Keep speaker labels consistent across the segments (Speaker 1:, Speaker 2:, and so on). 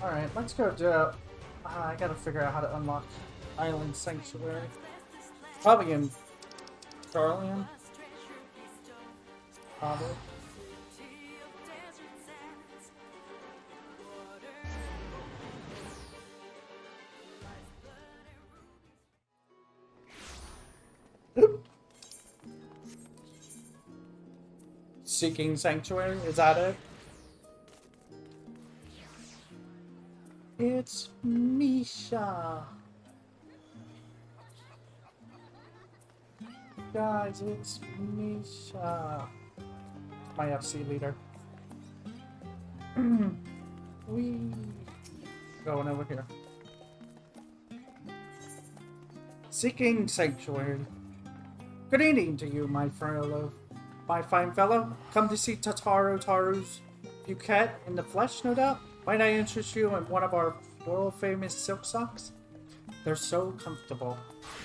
Speaker 1: Alright, let's go do... I gotta figure out how to unlock Island Sanctuary. Probably in Charlian. Probably. Seeking Sanctuary, is that it? It's Misha. Guys, it's Misha. My FC leader. We going over here. Seeking Sanctuary. Good evening to you, my fellow. My fine fellow. Come to see Taru's bouquet in the flesh, no doubt. Might I interest you in one of our world-famous silk socks? They're so comfortable,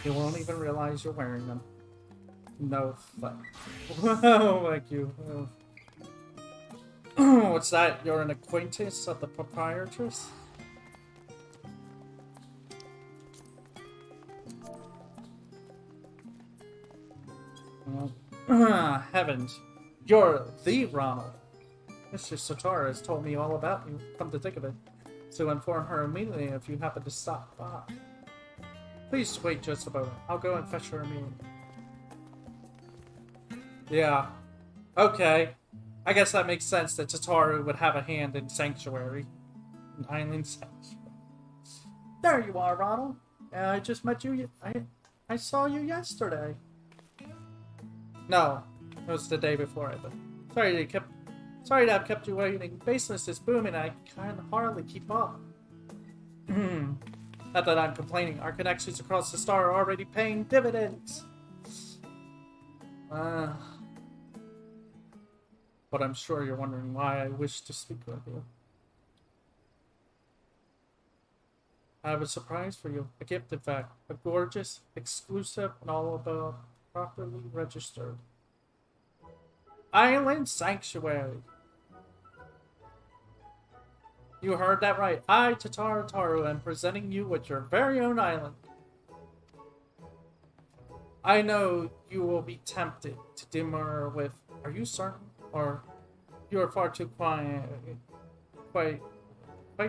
Speaker 1: you won't even realize you're wearing them. No fun. Whoa, like you. Oh. What's that? You're an acquaintance of the proprietress? Heavens. You're the Ronald. Mr. Satara has told me all about you, come to think of it, so inform her immediately if you happen to stop by. Please wait just a moment. I'll go and fetch her immediately. Yeah. Okay. I guess that makes sense that Tataru would have a hand in Sanctuary. In Island Sanctuary. There you are, Ronald. I just met you. I saw you yesterday. No. It was the day before, I think. Sorry to have kept you waiting. Business is booming. I can hardly keep up. Not that I'm complaining. Our connections across the star are already paying dividends. But I'm sure you're wondering why I wish to speak with you. I have a surprise for you. A gift, in fact. A gorgeous, exclusive, and all about properly registered Island Sanctuary. You heard that right. I, Taru, am presenting you with your very own island. I know you will be tempted to demur with, are you certain? Or you are far too quiet. Quite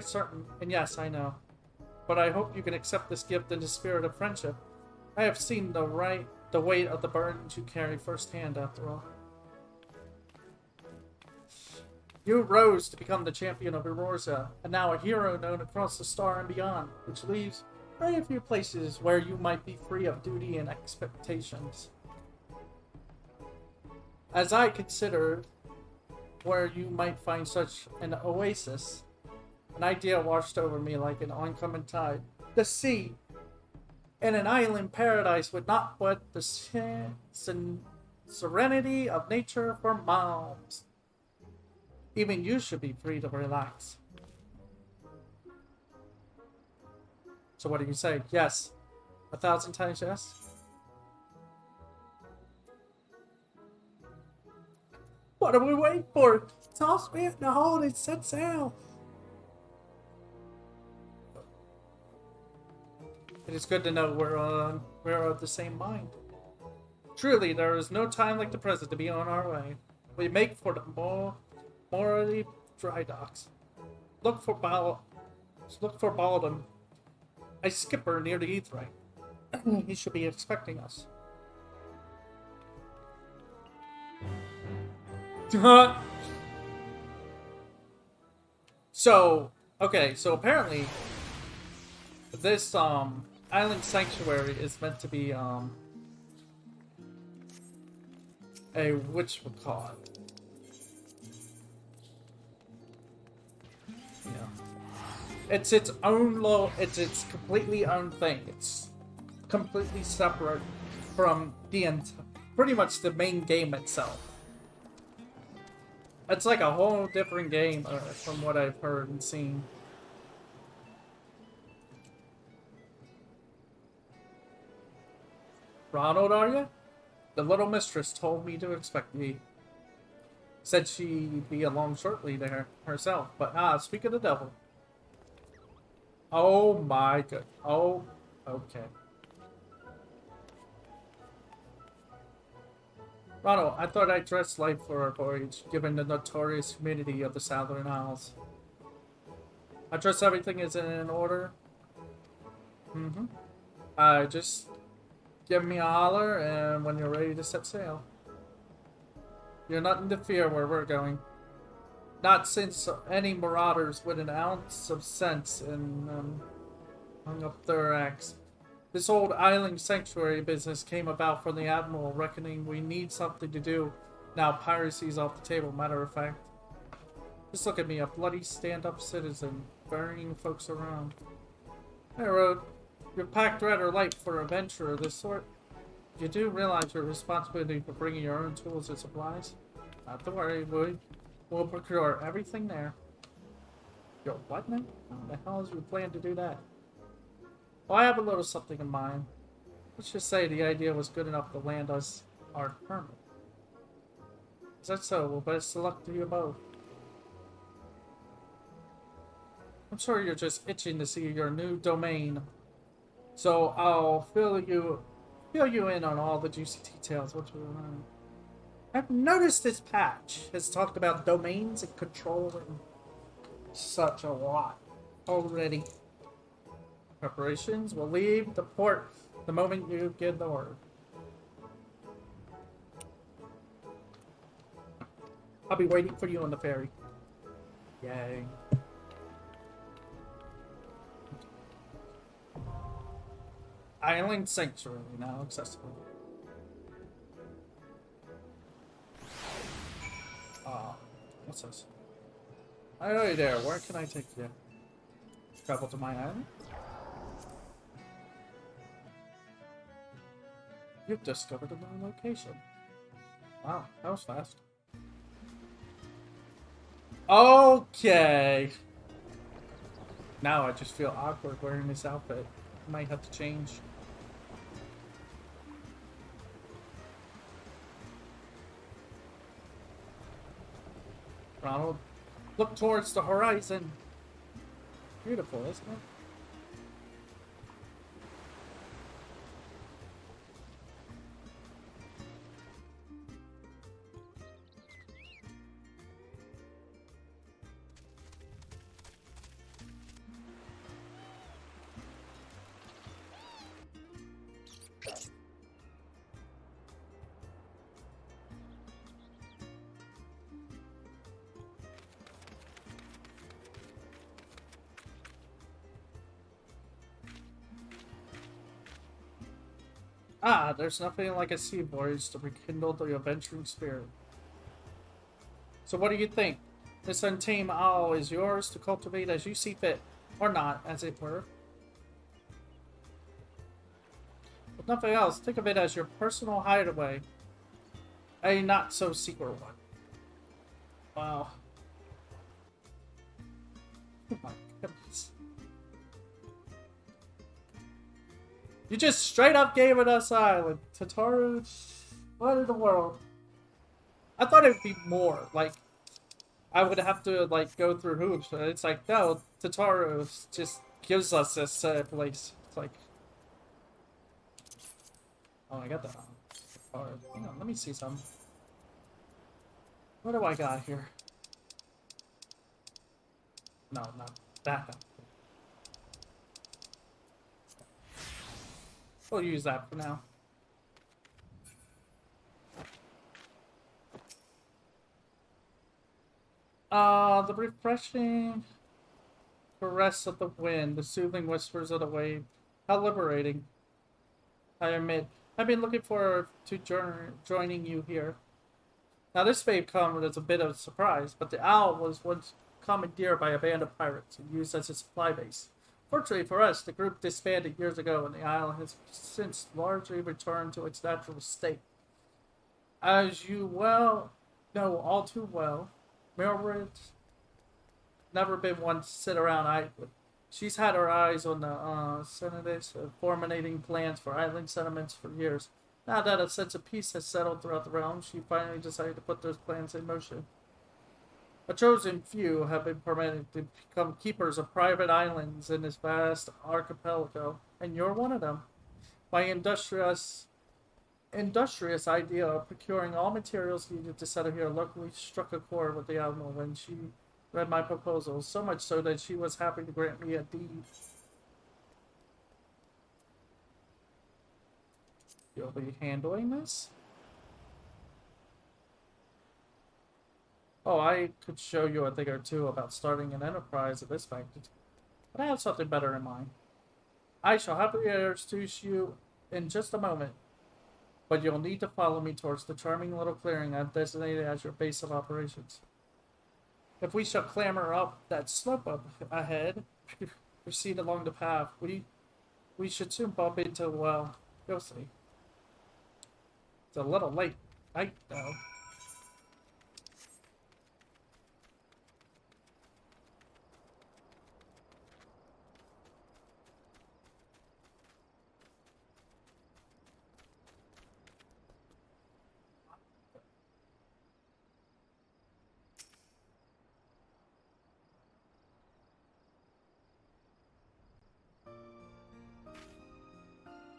Speaker 1: certain. And yes, I know. But I hope you can accept this gift in the spirit of friendship. I have seen the weight of the burdens you carry firsthand, after all. You rose to become the champion of Erosia, and now a hero known across the star and beyond, which leaves very few places where you might be free of duty and expectations. As I considered where you might find such an oasis, an idea washed over me like an oncoming tide. The sea! In an island paradise with not but the serenity of nature for miles. Even you should be free to relax. So what do you say? Yes. 1,000 times yes? What are we waiting for? Toss me in the hold and set sail. It is good to know we're of the same mind. Truly, there is no time like the present to be on our way. We make for the morally dry docks. Look for Baldwin, a skipper near the Etherite. He should be expecting us. So apparently this Island Sanctuary is meant to be a whatchamacallit. Yeah. It's its own it's its completely own thing. It's completely separate from the pretty much the main game itself. It's like a whole different game from what I've heard and seen. Ronald, are you? The little mistress told me to expect me. Said she'd be along shortly there herself, but speak of the devil. Oh my god. Oh, okay. Ronald, I thought I'd dress light for our voyage, given the notorious humidity of the Southern Isles. I trust everything is in order. Mm-hmm. Just give me a holler, and when you're ready to set sail. You're nothing to fear where we're going. Not since any marauders with an ounce of sense and hung up their axe. This old island sanctuary business came about from the Admiral reckoning we need something to do. Now piracy's off the table, matter of fact. Just look at me, a bloody stand-up citizen, burying folks around. Hey, Road, you're packed rather light for a venture of this sort. You do realize your responsibility for bringing your own tools and supplies? Not to worry, we'll procure everything there. Yo, what now? How the hell is you plan to do that? Well, I have a little something in mind. Let's just say the idea was good enough to land us our permit. Is that so? Well, best of luck to you both. I'm sure you're just itching to see your new domain. So I'll fill you in on all the juicy details. What you learn. I've noticed this patch has talked about domains and control and such a lot already. Preparations will leave the port the moment you give the order. I'll be waiting for you on the ferry. Yay. Island Sanctuary now accessible. What's this? Hey there, where can I take you? Travel to my island? You've discovered a new location. Wow, that was fast. Okay. Now I just feel awkward wearing this outfit. I might have to change. Ronald, look towards the horizon. Beautiful, isn't it? Ah, there's nothing like a sea voyage to rekindle the adventuring spirit. So what do you think? This untamed owl is yours to cultivate as you see fit, or not, as it were. If nothing else, think of it as your personal hideaway. A not-so-secret one. Wow. Oh my goodness. You just straight up gave it us island. Tataru, what in the world? I thought it'd be more, like, I would have to, like, go through hoops, but it's like, no, Tataru just gives us this place. It's like, oh, I got that on. Hang on, let me see some. What do I got here? No, not that. We'll use that for now. The refreshing caress of the wind, the soothing whispers of the wave. How liberating. I admit, I've been looking forward to joining you here. Now this may come as a bit of a surprise, but the owl was once commandeered by a band of pirates and used as a supply base. Fortunately for us, the group disbanded years ago and the island has since largely returned to its natural state. As you well know all too well, Mildred's never been one to sit around idly. She's had her eyes on the Senators formulating plans for island settlements for years. Now that a sense of peace has settled throughout the realm, she finally decided to put those plans in motion. A chosen few have been permitted to become keepers of private islands in this vast archipelago, and you're one of them. My industrious idea of procuring all materials needed to settle here locally struck a chord with the admiral when she read my proposal, so much so that she was happy to grant me a deed. You'll be handling this? Oh, I could show you a thing or two about starting an enterprise of this magnitude, but I have something better in mind. I shall happily introduce you in just a moment, but you'll need to follow me towards the charming little clearing I've designated as your base of operations. If we shall clamber up that slope up ahead, proceed along the path, we should soon bump into, well, you'll see. It's a little late night, though.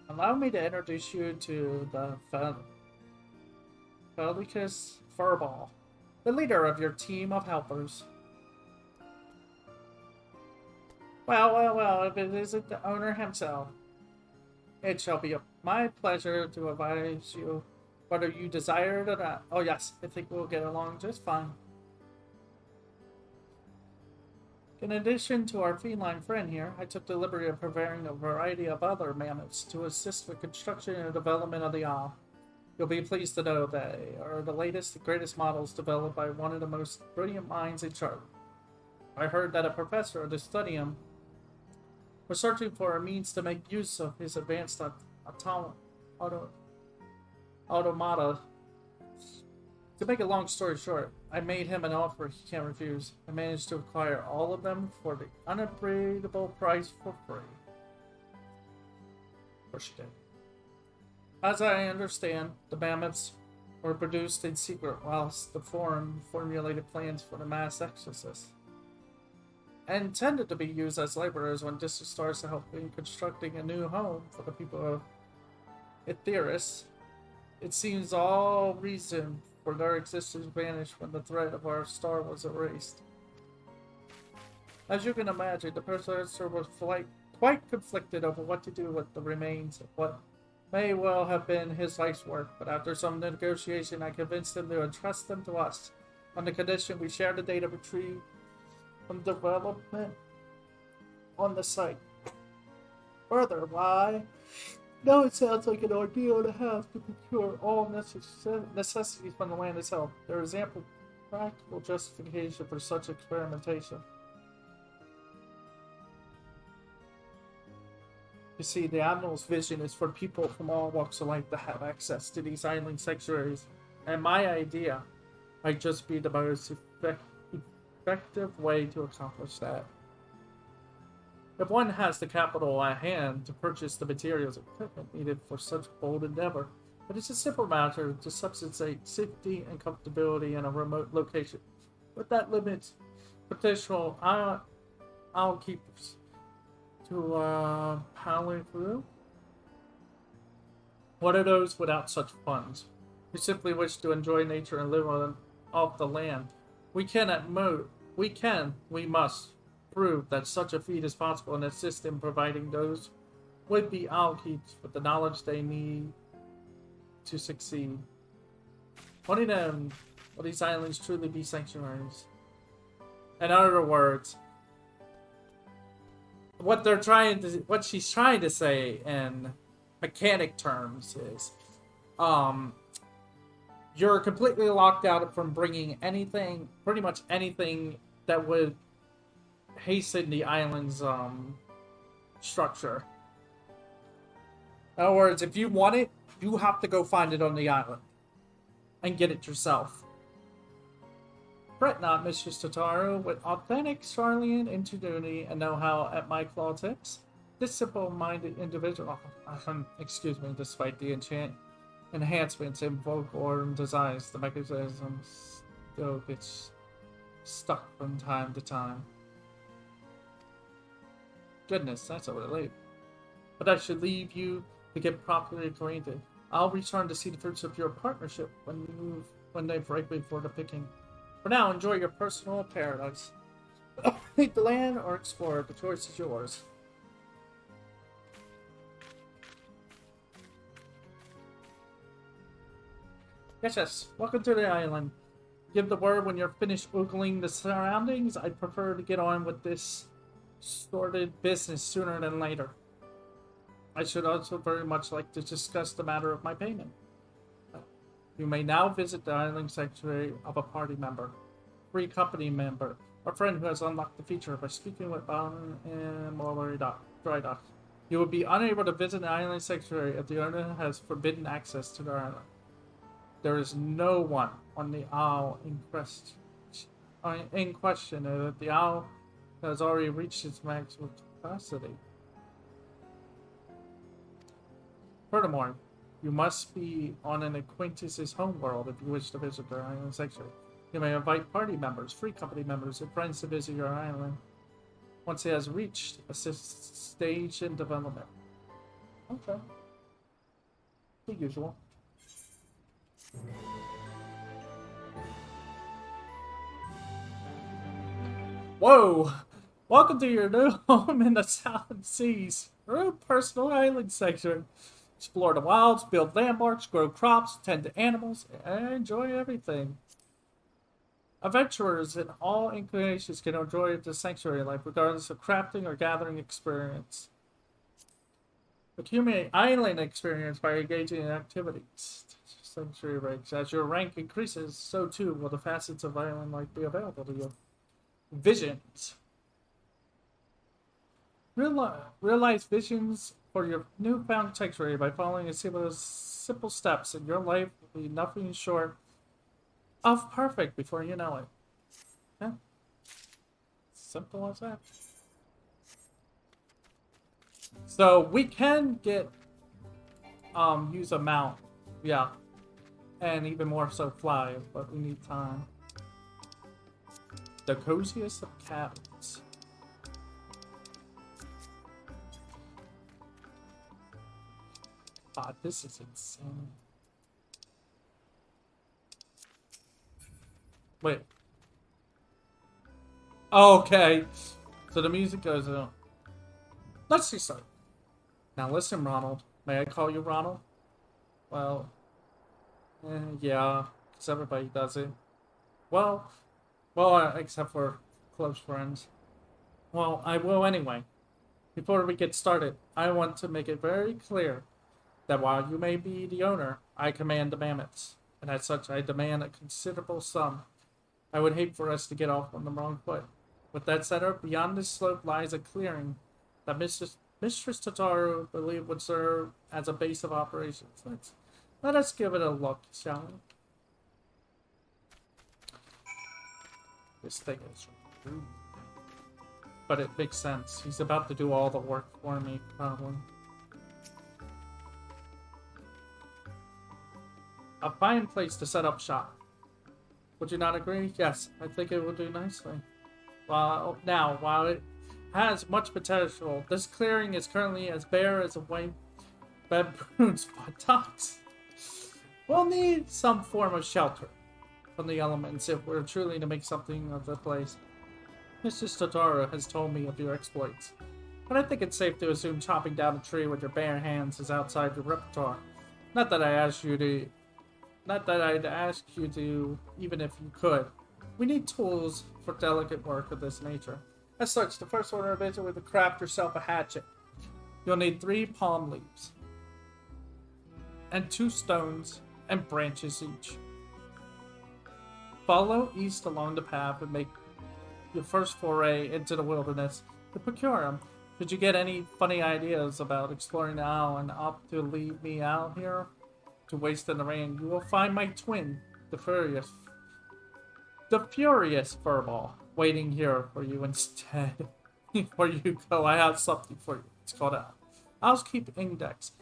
Speaker 1: Allow me to introduce you to the Felicus Furball, the leader of your team of helpers. Well, if it isn't the owner himself, it shall be my pleasure to advise you whether you desire it or not. Oh yes, I think we'll get along just fine. In addition to our feline friend here, I took the liberty of preparing a variety of other mammoths to assist with construction and development of the Isle. You'll be pleased to know they are the latest and greatest models developed by one of the most brilliant minds in Charlotte. I heard that a professor of the Studium was searching for a means to make use of his advanced automata. To make a long story short, I made him an offer he can't refuse. I managed to acquire all of them for the unbeatable price for free. Of course you did. As I understand, the mammoths were produced in secret whilst the Forum formulated plans for the mass exorcist, and intended to be used as laborers when distant stars to help in constructing a new home for the people of Etheris. It seems all reason for their existence vanished when the threat of our star was erased. As you can imagine, the professor was quite conflicted over what to do with the remains of what may well have been his life's work, but after some negotiation I convinced him to entrust them to us, on the condition we share the data retrieved from development on the site. Further, why? Now it sounds like an ordeal to have to procure all necessities from the land itself. There is ample practical justification for such experimentation. You see, the Admiral's vision is for people from all walks of life to have access to these island sanctuaries, and my idea might just be the most effective way to accomplish that. If one has the capital at hand to purchase the materials and equipment needed for such bold endeavor, it is a simple matter to substantiate safety and comfortability in a remote location. But that limits potential I'll keep to power through. What are those without such funds, who simply wish to enjoy nature and live off the land? We must prove that such a feat is possible and assist in providing those would-be Alkeeps with the knowledge they need to succeed. Only then will these islands truly be sanctuaries. In other words, what she's trying to say in mechanic terms is, you're completely locked out from bringing anything, pretty much anything that would hasten the island's structure. In other words, if you want it, you have to go find it on the island and get it yourself. Fret not, Mistress Totaro, with authentic Charlian ingenuity and know-how at my claw tips. This simple-minded individual, despite the enhancements in vocal designs, the mechanism still gets stuck from time to time. Goodness, that's a relief. But I should leave you to get properly acquainted. I'll return to see the fruits of your partnership when they've ripened for the picking. For now, enjoy your personal paradise. Leave the land or explore, the choice is yours. Yes. Welcome to the island. Give the word when you're finished oogling the surroundings. I'd prefer to get on with this sordid business sooner than later. I should also very much like to discuss the matter of my payment. You may now visit the island sanctuary of a party member, free company member, or friend who has unlocked the feature by speaking with Bound and Mulberry Dry Dock. You will be unable to visit the island sanctuary if the owner has forbidden access to the island. There is no one on the owl in question if the owl has already reached its maximum capacity. Furthermore, you must be on an acquaintance's homeworld if you wish to visit their island sanctuary. You may invite party members, free company members, and friends to visit your island once it has reached a stage in development. Okay. The usual. Whoa! Welcome to your new home in the Southern Seas. Your own personal island section. Explore the wilds, build landmarks, grow crops, tend to animals, and enjoy everything. Adventurers in all inclinations can enjoy the sanctuary life regardless of crafting or gathering experience. Accumulate island experience by engaging in activities. Sanctuary ranks. As your rank increases, so too will the facets of island life be available to you. Visions. Realize visions for your newfound sanctuary by following a simple steps, and your life will be nothing short of perfect before you know it. Yeah. Simple as that. So we can get use a mount. Yeah. And even more so fly, but we need time. The coziest of cabins. God, this is insane. Wait. Okay. So the music goes on. Let's see something. Now listen, Ronald. May I call you Ronald? Well, yeah, because everybody does it. Well, except for close friends. Well, I will anyway. Before we get started, I want to make it very clear that while you may be the owner, I command the mammoths, and as such, I demand a considerable sum. I would hate for us to get off on the wrong foot. With that said, beyond this slope lies a clearing that Mistress Totaro believed would serve as a base of operations. Let us give it a look, shall we? This thing is rude. But it makes sense. He's about to do all the work for me, probably. A fine place to set up shop. Would you not agree? Yes, I think it will do nicely. While it has much potential, this clearing is currently as bare as a white baboon's buttocks. We'll need some form of shelter from the elements if we're truly to make something of the place. Mrs. Totaro has told me of your exploits, but I think it's safe to assume chopping down a tree with your bare hands is outside your repertoire. Not that I'd ask you to, even if you could. We need tools for delicate work of this nature. As such, the first order of business will be to craft yourself a hatchet. You'll need 3 palm leaves, and 2 stones and branches each. Follow east along the path and make your first foray into the wilderness to procure them. Did you get any funny ideas about exploring the owl and opt to leave me out here to waste in the rain? You will find my twin, the furious furball, waiting here for you instead. Before you go, I have something for you. It's called an Housekeep Index.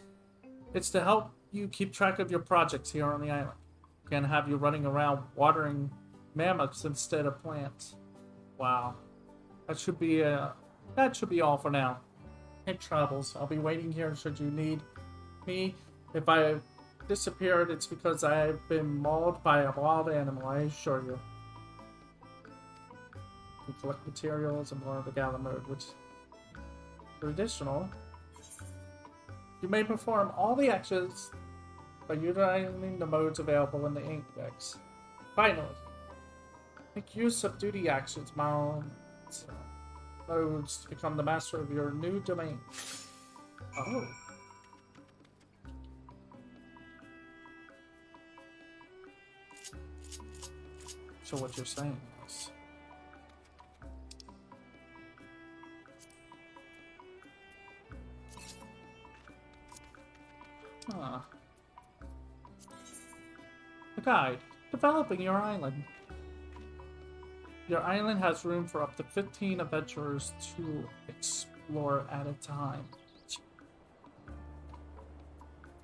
Speaker 1: It's to help you keep track of your projects here on the island. Can't have you running around watering mammoths instead of plants. Wow. That should be all for now. It travels. I'll be waiting here should you need me. If I disappeared, it's because I've been mauled by a wild animal, I assure you. You collect materials and more of the gala mode, which for additional. You may perform all the actions by utilizing the modes available in the index. Finally, make use of duty actions modes to become the master of your new domain. Oh. So what you're saying is... Huh. A guide. Developing your island. Your island has room for up to 15 adventurers to explore at a time.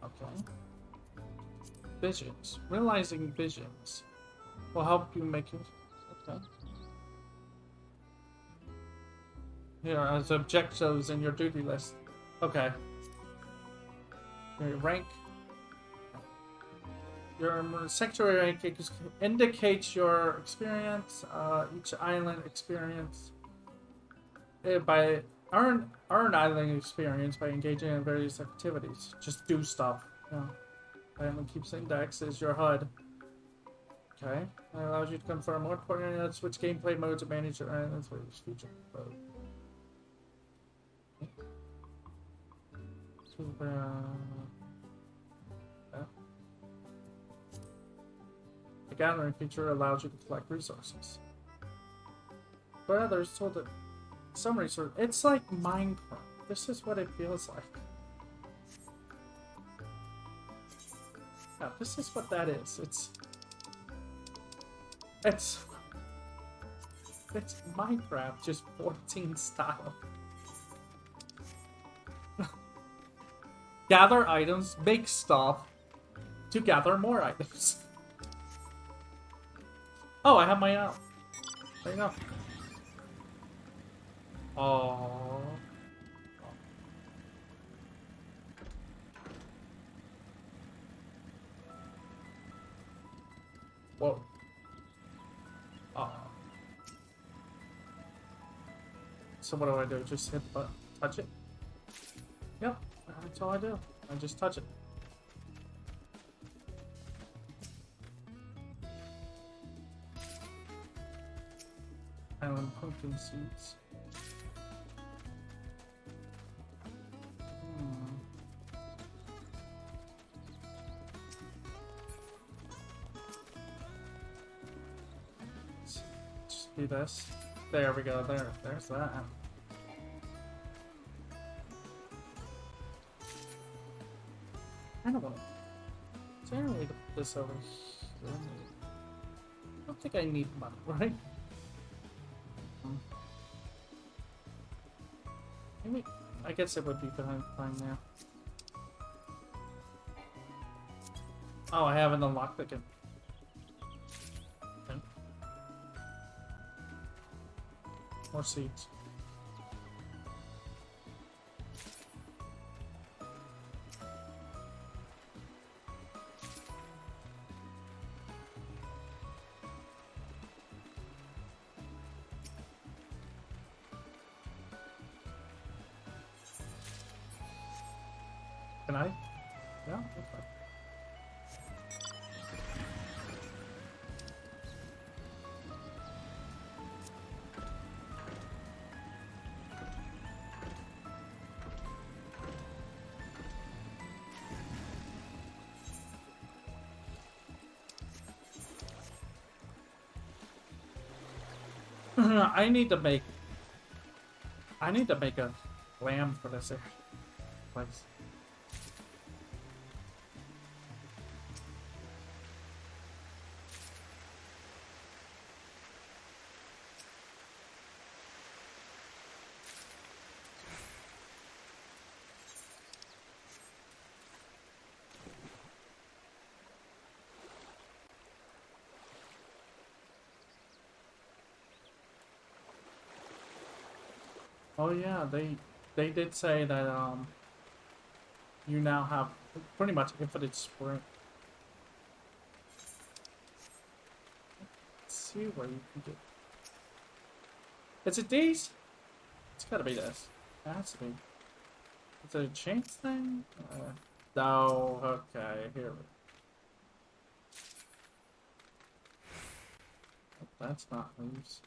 Speaker 1: Okay. Visions. Realizing visions will help you make it. Okay. Here, as objectives in your duty list. Okay. Your rank. Your sanctuary rank indicates your experience. Each island experience by earn island experience by engaging in various activities. Just do stuff. Yeah. Island keeps index is your HUD. Okay. That allows you to confirm more important switch gameplay modes and manage your islands for each future mode. The gathering feature allows you to collect resources. But others told that some resource. It's like Minecraft. This is what it feels like. Yeah, this is what that is. It's Minecraft, just 14 style. Gather items, make stuff to gather more items. Oh, I have my there you go. Oh. Whoa. Oh. So what do I do? Just hit the button, touch it? Yep, that's all I do. I just touch it. Island pumpkin seeds. Just do this. There we go. There's that. I don't want to. Is there any way to put this over here? I don't think I need money, right? Maybe, I guess it would be fine now. Oh, I haven't unlocked it again. Okay. More seeds. Can I? Yeah, okay. I need to make a lamb for this place. Oh yeah, they did say that you now have pretty much infinite sprint. Let's see where you can get. Is it these? It's gotta be this. It has to be. Is it a chance thing? No. Okay, here. That's not leaves.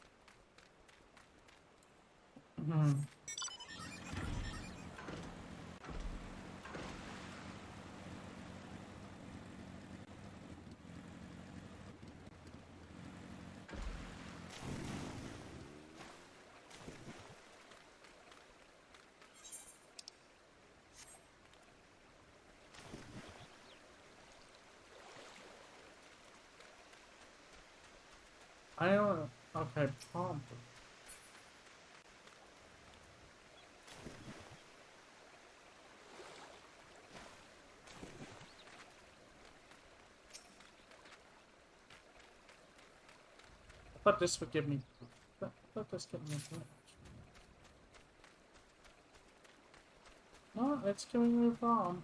Speaker 1: I don't. Okay, prompt. I thought this would give me. I thought this gave me advantage. No, it's giving me a bomb.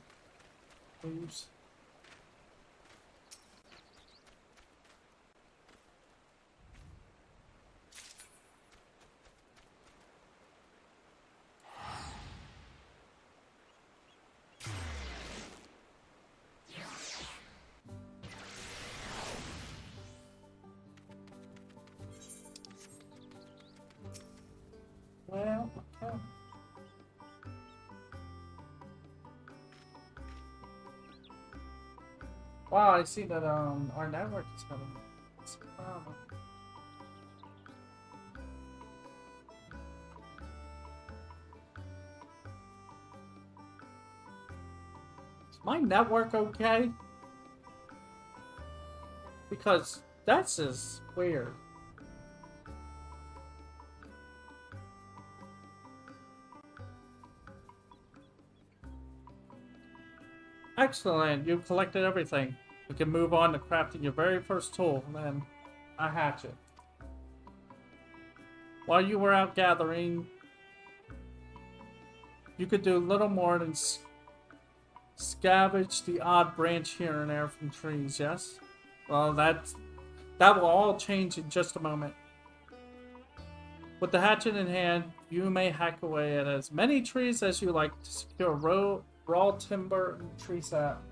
Speaker 1: Please. Well, okay. Wow, I see that our network is coming. It's a problem. Is my network okay? Because that's just weird. Excellent, you collected everything. We can move on to crafting your very first tool, then a hatchet. While you were out gathering, you could do little more than scavenge the odd branch here and there from trees, yes? Well, that will all change in just a moment. With the hatchet in hand, you may hack away at as many trees as you like to secure raw timber and tree sap.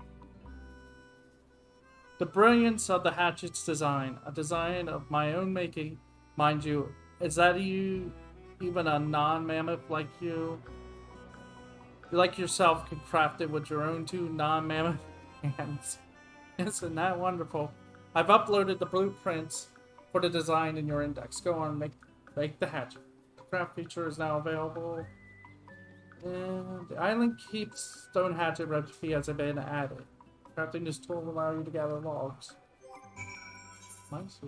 Speaker 1: The brilliance of the hatchet's design, a design of my own making, mind you, is that you, even a non-mammoth like you like yourself, could craft it with your own two non-mammoth hands. Isn't that wonderful? I've uploaded the blueprints for the design in your index. Go on, make the hatchet. The craft feature is now available. And the island keeps stone hatchet recipe has been added. Crafting this tool will allow you to gather logs. Nice.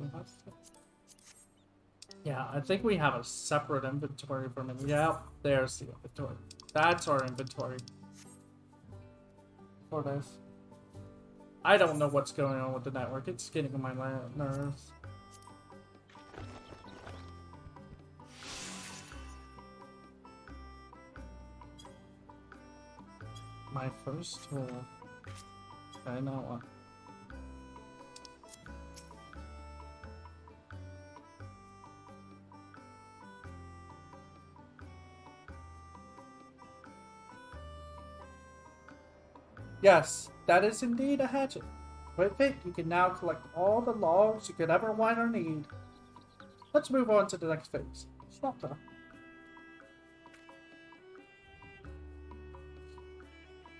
Speaker 1: Yeah, I think we have a separate inventory from it. Yep, there's the inventory. That's our inventory. For this. I don't know what's going on with the network. It's getting on my nerves. My first tool. Okay, now what? Yes, that is indeed a hatchet. With it, you can now collect all the logs you could ever want or need. Let's move on to the next phase. Slaughter.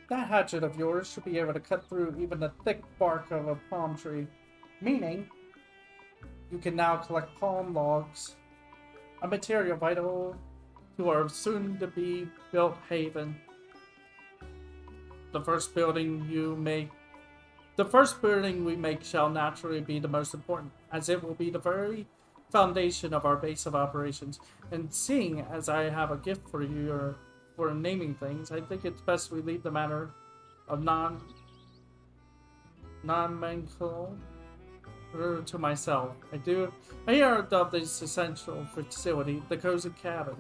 Speaker 1: That hatchet of yours should be able to cut through even the thick bark of a palm tree, meaning you can now collect palm logs, a material vital to our soon-to-be-built haven. The first building we make shall naturally be the most important, as it will be the very foundation of our base of operations. And seeing as I have a gift for you for naming things, I think it's best we leave the matter of non-manco to myself. I hear of this essential facility, the cozy cabin.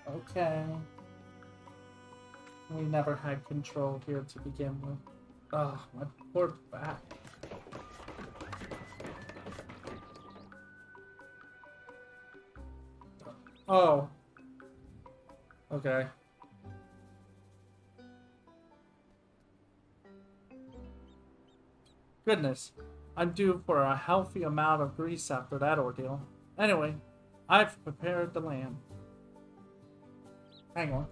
Speaker 1: Okay. We never had control here to begin with. Oh, my poor back. Oh. Okay. Goodness. I'm due for a healthy amount of grease after that ordeal. Anyway, I've prepared the lamb. Hang on.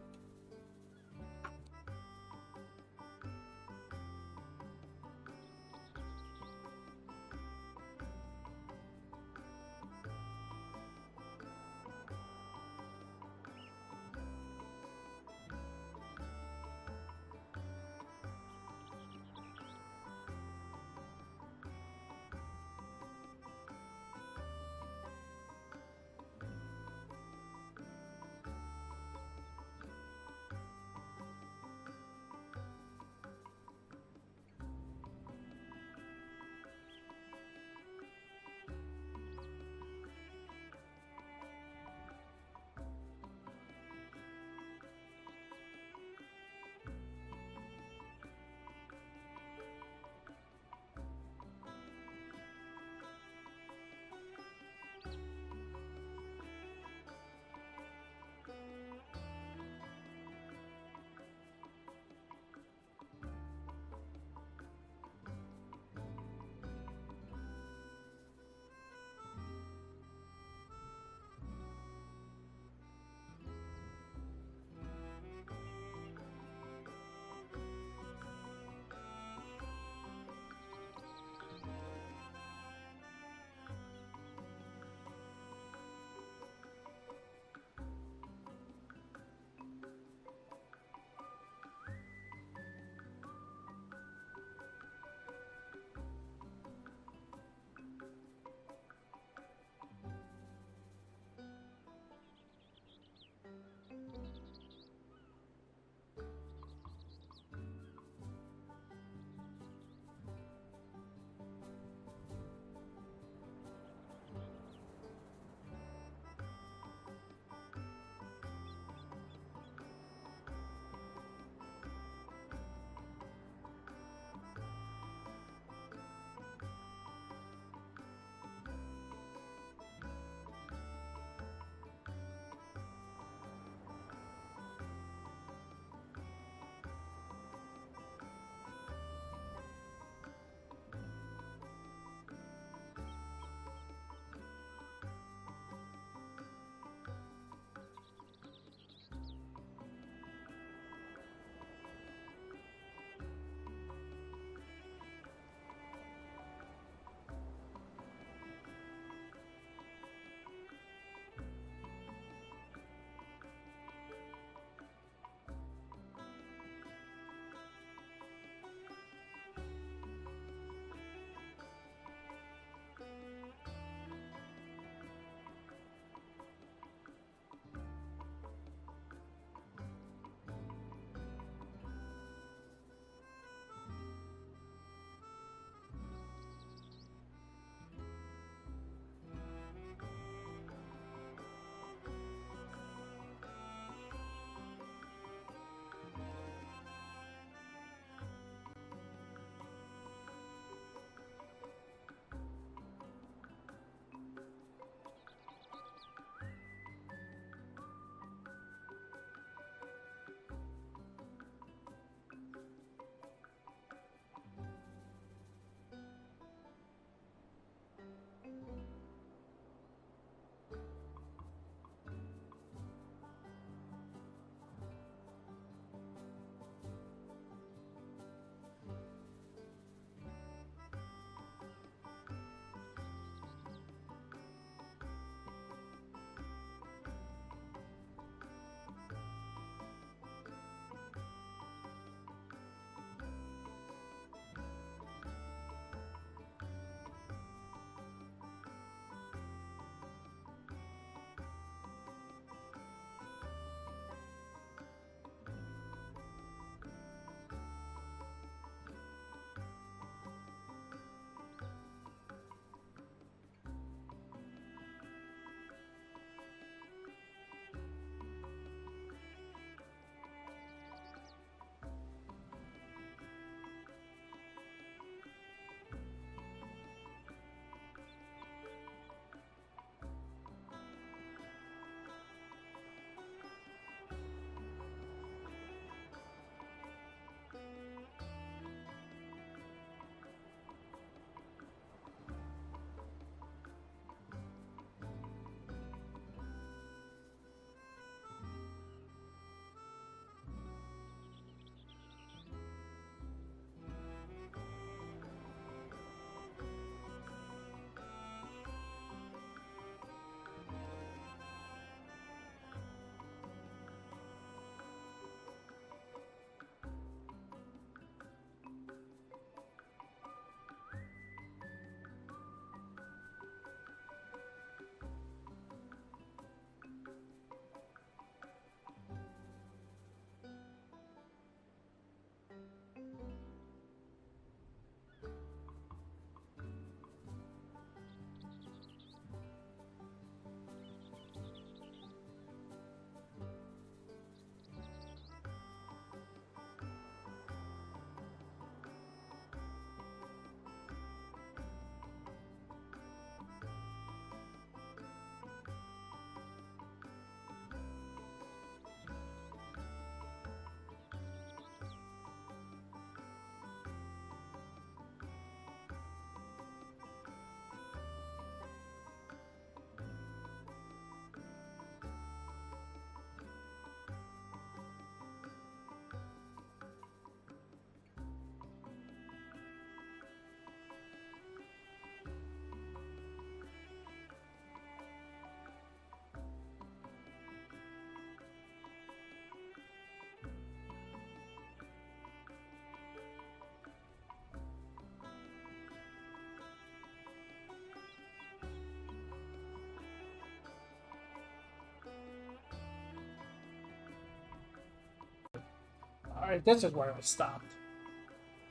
Speaker 1: Alright, this is where I stopped.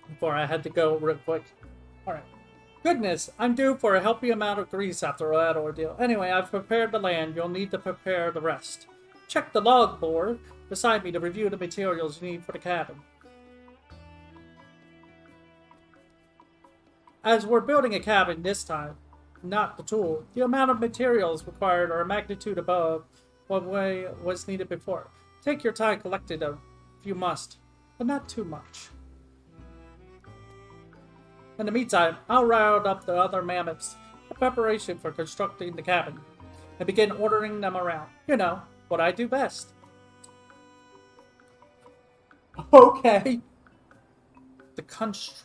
Speaker 1: Before I had to go real quick. Alright. Goodness, I'm due for a healthy amount of grease after that ordeal. Anyway, I've prepared the land. You'll need to prepare the rest. Check the log board beside me to review the materials you need for the cabin. As we're building a cabin this time, not the tool, the amount of materials required are a magnitude above what was needed before. Take your time collecting them if you must, but not too much. In the meantime, I'll round up the other mammoths in preparation for constructing the cabin and begin ordering them around. You know, what I do best. Okay. The construct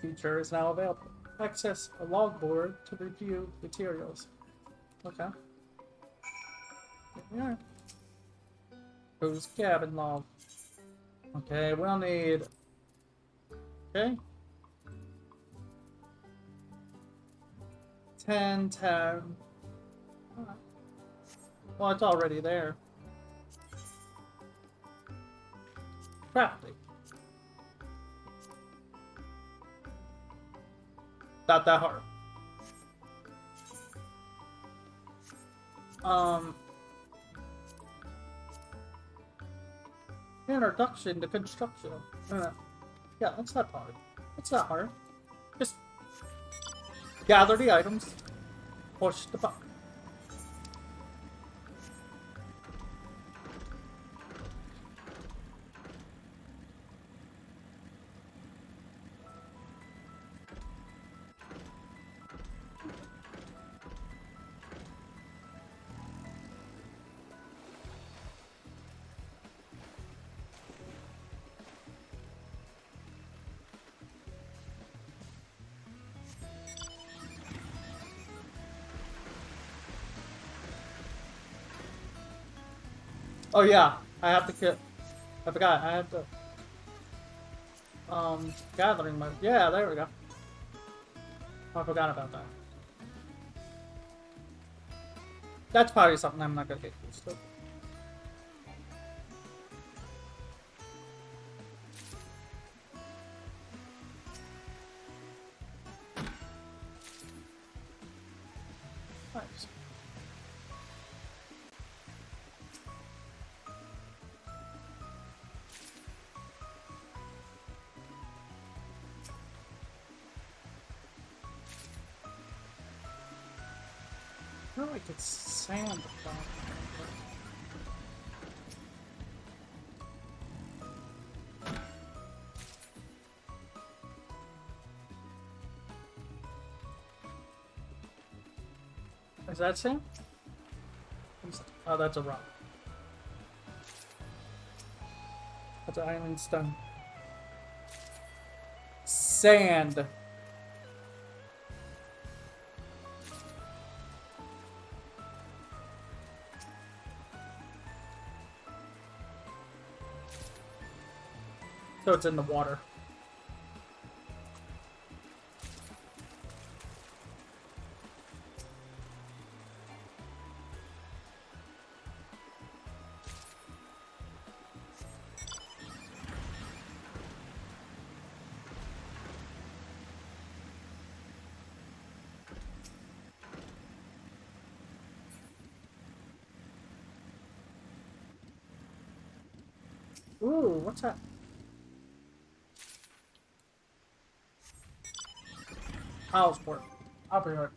Speaker 1: feature is now available. Access a log board to review materials. Okay. Yeah. Who's cabin log? Okay, we'll need. Okay. 10. Alright. Well, it's already there. Crafting. Not that hard. Introduction to construction. Yeah, that's not hard. It's not hard. Just gather the items, push the button. Oh yeah, I have to kill. I forgot. I have to. Gathering my. Yeah, there we go. I forgot about that. That's probably something I'm not gonna get used to. Nice. I feel like it's sand. Is that sand? Oh, that's a rock. That's an island stone. Sand. So it's in the water. Ooh, what's that? How's work? I'll be right.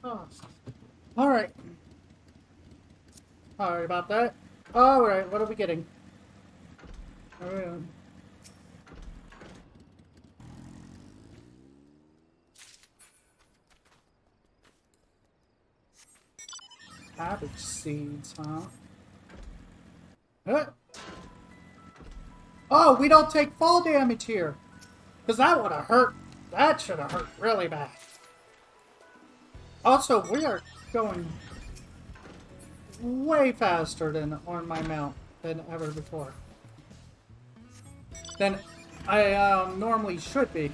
Speaker 1: Oh. Alright. Sorry about that. Alright, what are we getting? Alright. Cabbage seeds, huh? Huh? Oh, we don't take fall damage here. Because that would have hurt. That should have hurt really bad. Also, we are going way faster than on my mount than ever before. Than I normally should be.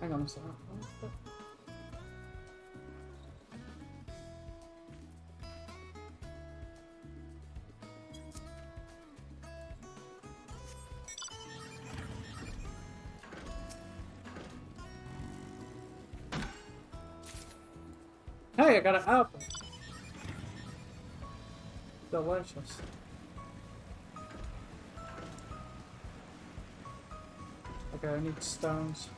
Speaker 1: Hang on a second. Hey, I got an apple. Delicious. Okay, I need stones.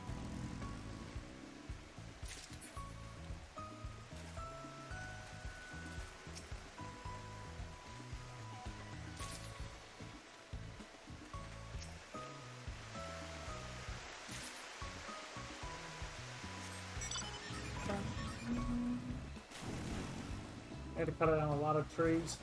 Speaker 1: I had to cut down a lot of trees.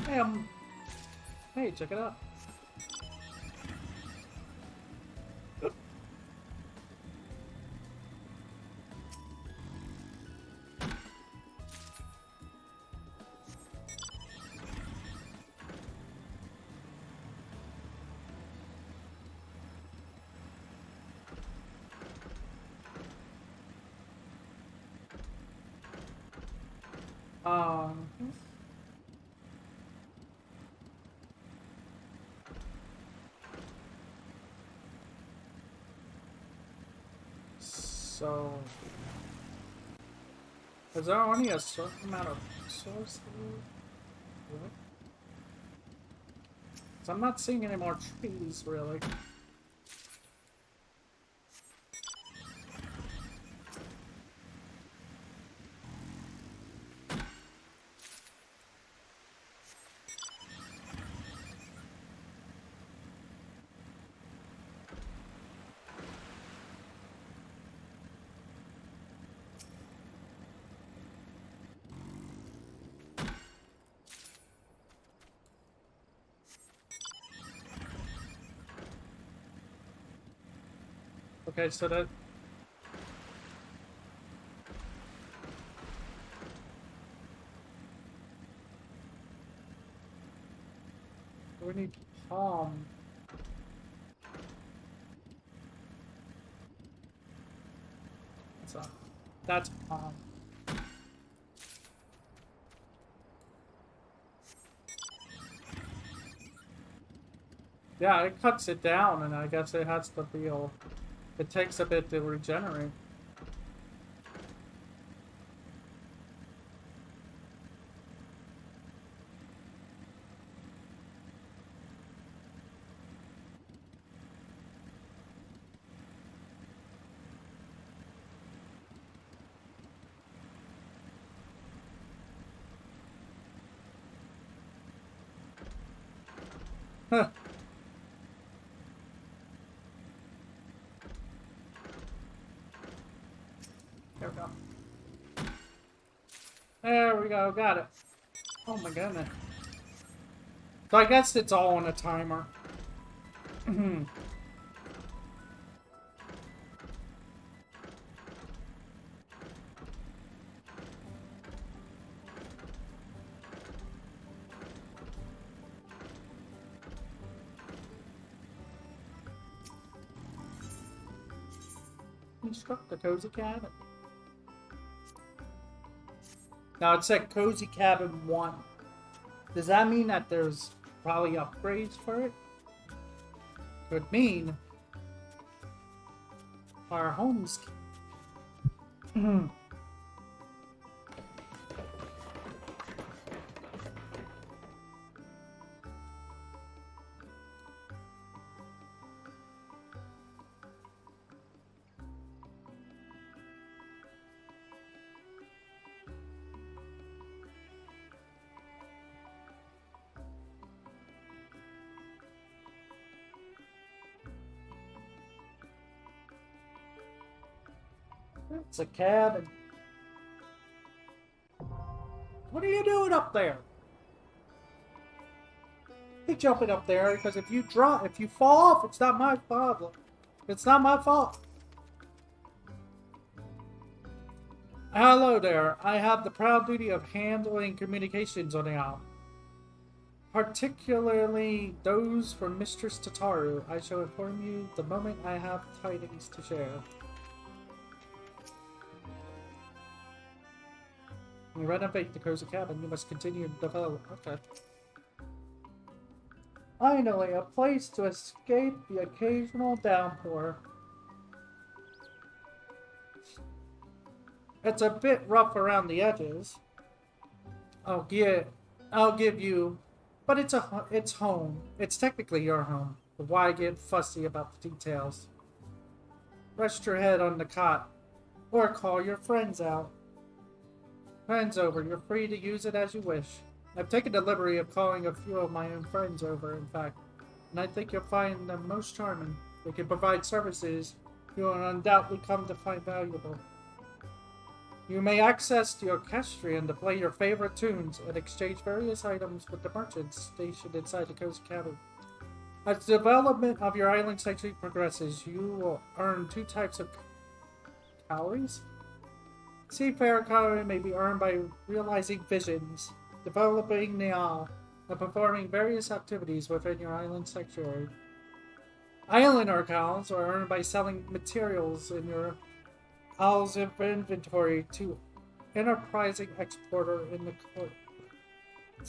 Speaker 1: Hey, hey, check it out. Um, so, is there only a certain amount of resources? What? So I'm not seeing any more trees, really. Okay, so that... we need palm. That's palm. Yeah, it cuts it down, and I guess it has to be all... It takes a bit to regenerate. Huh. There we go. There we go, got it. Oh my goodness. So I guess it's all on a timer. Construct the cozy cabin. Now it said Cozy Cabin 1. Does that mean that there's probably upgrades for it? Could mean our homes. It's a cabin. What are you doing up there? Keep jumping up there because if you fall off, it's not my problem. It's not my fault. Hello there. I have the proud duty of handling communications on the island. Particularly those from Mistress Tataru. I shall inform you the moment I have tidings to share. When you renovate the cozy cabin, you must continue to develop. Okay. Finally, a place to escape the occasional downpour. It's a bit rough around the edges. I'll give you, but it's home. It's technically your home. But why get fussy about the details? Rest your head on the cot, or call your friends out. Friends over. You're free to use it as you wish. I've taken the liberty of calling a few of my own friends over, in fact, and I think you'll find them most charming. They can provide services you will undoubtedly come to find valuable. You may access the orchestrion to play your favorite tunes and exchange various items with the merchants stationed inside the cozy cabin. As the development of your island sanctuary progresses, you will earn 2 types of calories. Seafarer calorie may be earned by realizing visions, developing Niall, and performing various activities within your island sanctuary. Islander cows are earned by selling materials in your Owl's inventory to enterprising exporter in the court.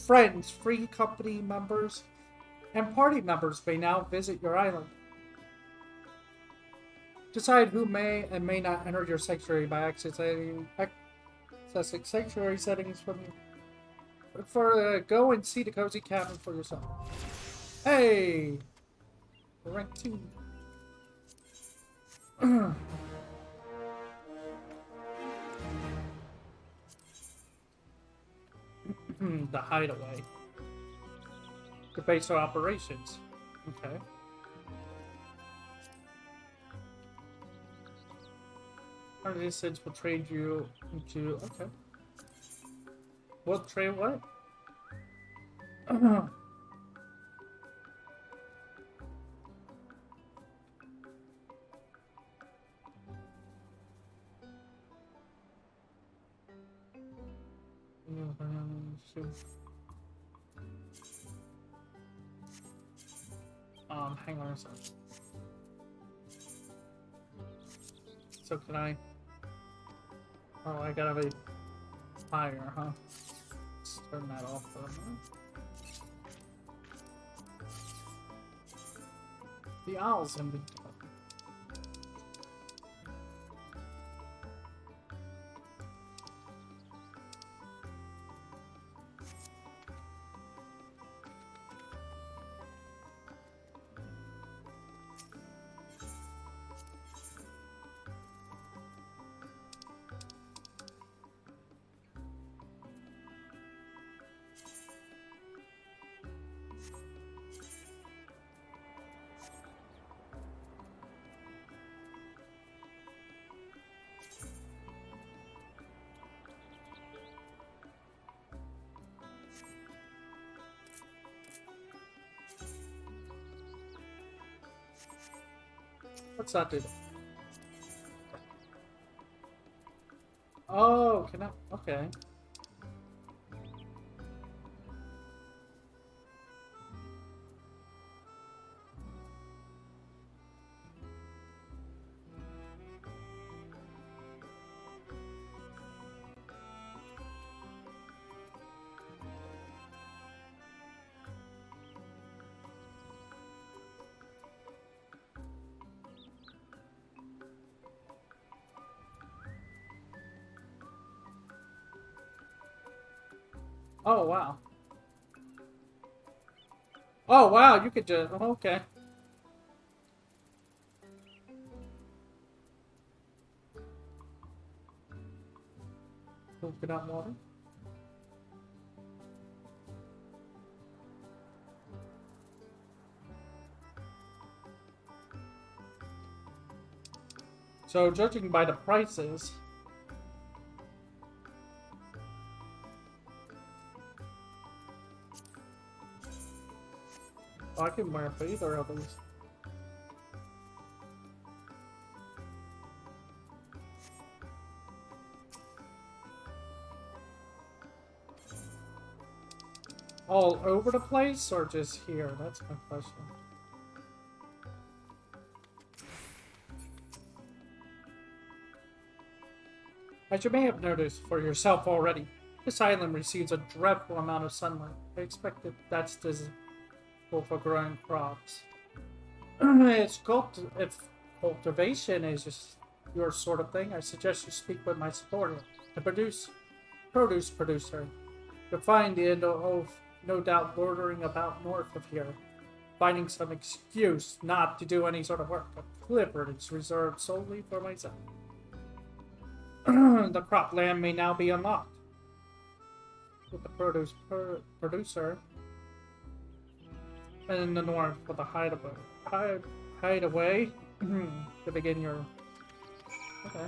Speaker 1: Friends, free company members, and party members may now visit your island. Decide who may and may not enter your sanctuary by accessing sanctuary settings from you. Go and see the cozy cabin for yourself. Hey! Rank 2. The hideaway. The base of operations. Okay. Our distance will trade you into. Okay. We'll trade what? Hang on a second. So can I? Oh, I gotta be higher, huh? Let's turn that off for a minute. The owl's inventory. Let's not do that. Oh, can I? Okay. Oh, wow. Oh, wow, you could just... Okay. Coconut water. So, judging by the prices... I can wear for either of these. All over the place, or just here? That's my question. As you may have noticed for yourself already, this island receives a dreadful amount of sunlight. I expect that that's desirable for growing crops. If cultivation is just your sort of thing, I suggest you speak with my supporter, the produce producer. You'll find the end of no doubt bordering about north of here, finding some excuse not to do any sort of work. A liberty is reserved solely for myself. The cropland may now be unlocked. With the producer and in the north for the hideaway to begin your... Okay.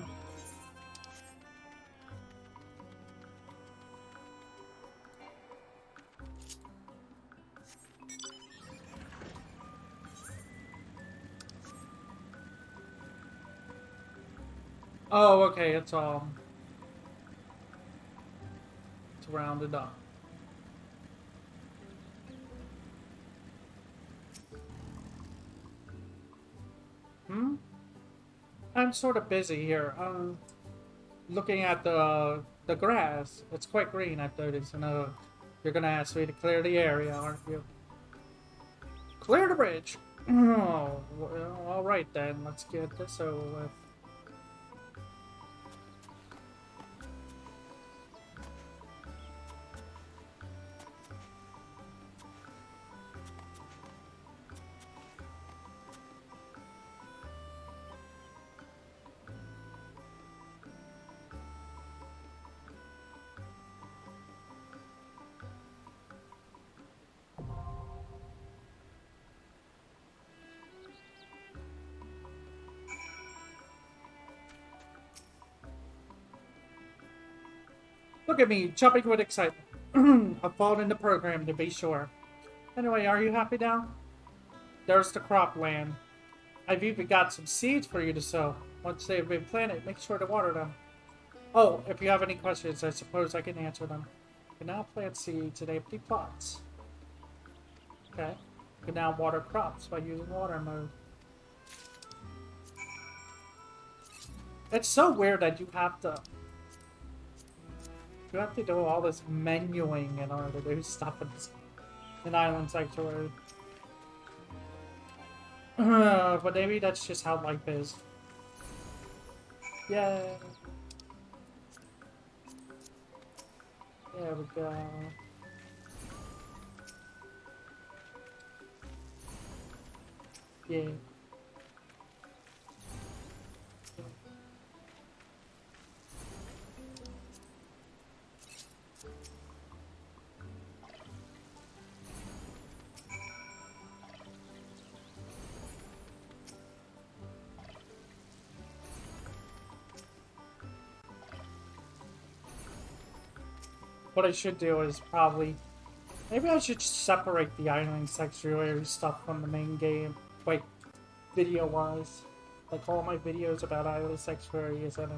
Speaker 1: Oh, okay, it's rounded up. I'm sort of busy here. Looking at the grass. It's quite green, I've noticed. And you're gonna ask me to clear the area, aren't you? Clear the bridge. Oh, well, all right then. Let's get this over with. Look at me, jumping with excitement. I've fallen in the program, to be sure. Anyway, are you happy now? There's the cropland. I've even got some seeds for you to sow. Once they've been planted, make sure to water them. Oh, if you have any questions, I suppose I can answer them. You can now plant seeds in empty pots. Okay. You can now water crops by using water mode. It's so weird that you have to... You have to do all this menuing in order to do stuff in Island Sanctuary. But maybe that's just how life is. Yay! There we go. Yeah. What I should do is probably... Maybe I should separate the Island Sanctuary stuff from the main game. Like, video-wise. Like, all my videos about Island Sanctuary is a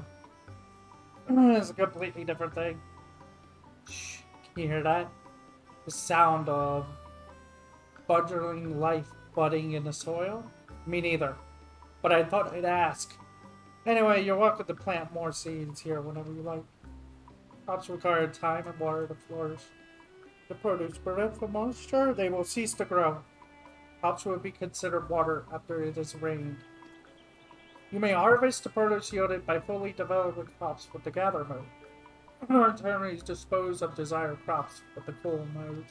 Speaker 1: completely different thing. Shh, can you hear that? The sound of budding life budding in the soil? Me neither. But I thought I'd ask. Anyway, you're welcome to plant more seeds here whenever you like. Crops require time and water to flourish. The produce prevent the moisture, they will cease to grow. Crops will be considered water after it has rained. You may harvest the produce yielded by fully developing crops with the gather mode. Attorneys dispose of desired crops with the cool mode.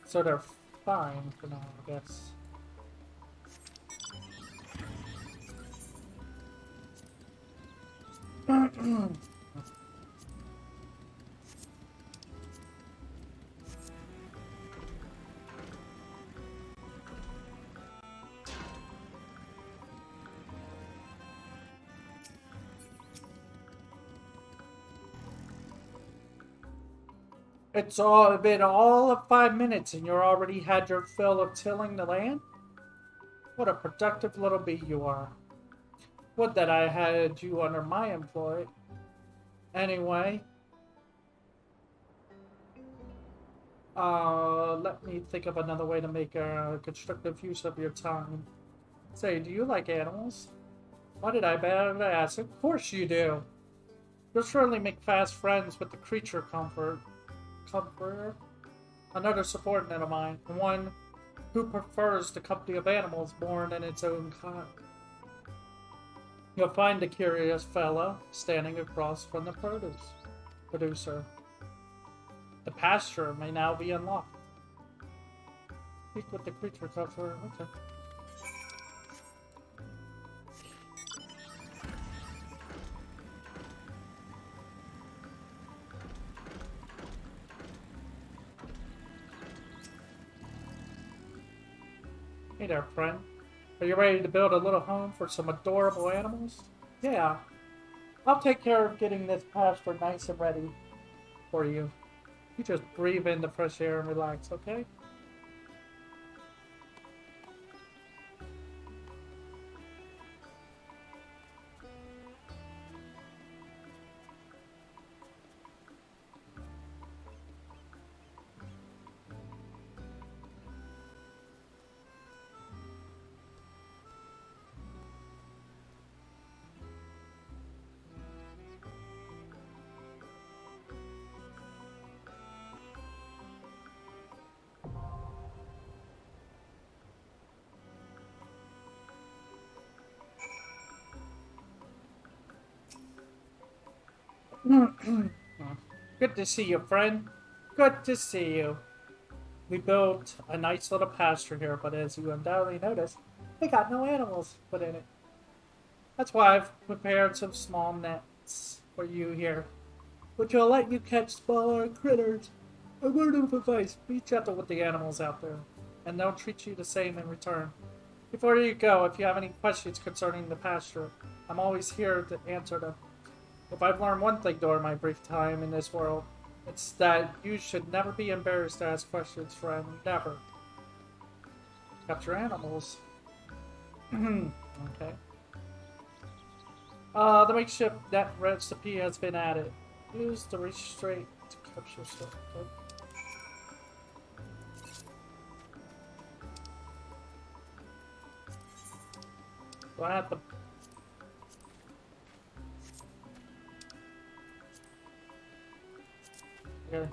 Speaker 1: So they're fine for now, I guess. It's all been all of 5 minutes and you're already had your fill of tilling the land? What a productive little bee you are. Would that I had you under my employ. Anyway. Let me think of another way to make a constructive use of your time. Say, do you like animals? Why did I better ask? Of course you do. You'll surely make fast friends with the creature comforter. Another subordinate of mine. One who prefers the company of animals more than its own kind. You'll find the curious fella standing across from the producer. The pasture may now be unlocked. Speak with the creature comforter. Okay. Hey there, friend. Are you ready to build a little home for some adorable animals? Yeah. I'll take care of getting this pasture nice and ready for you. You just breathe in the fresh air and relax, okay? Good to see you, friend. Good to see you. We built a nice little pasture here, but as you undoubtedly noticed, we got no animals put in it. That's why I've prepared some small nets for you here, which will let you catch smaller critters. A word of advice, be gentle with the animals out there, and they'll treat you the same in return. Before you go, if you have any questions concerning the pasture, I'm always here to answer them. If I've learned one thing during my brief time in this world, it's that you should never be embarrassed to ask questions, friend. Never. Capture animals. Okay. The makeshift net recipe has been added. Use the restraint to capture stuff. Okay. Do I have to... Okay.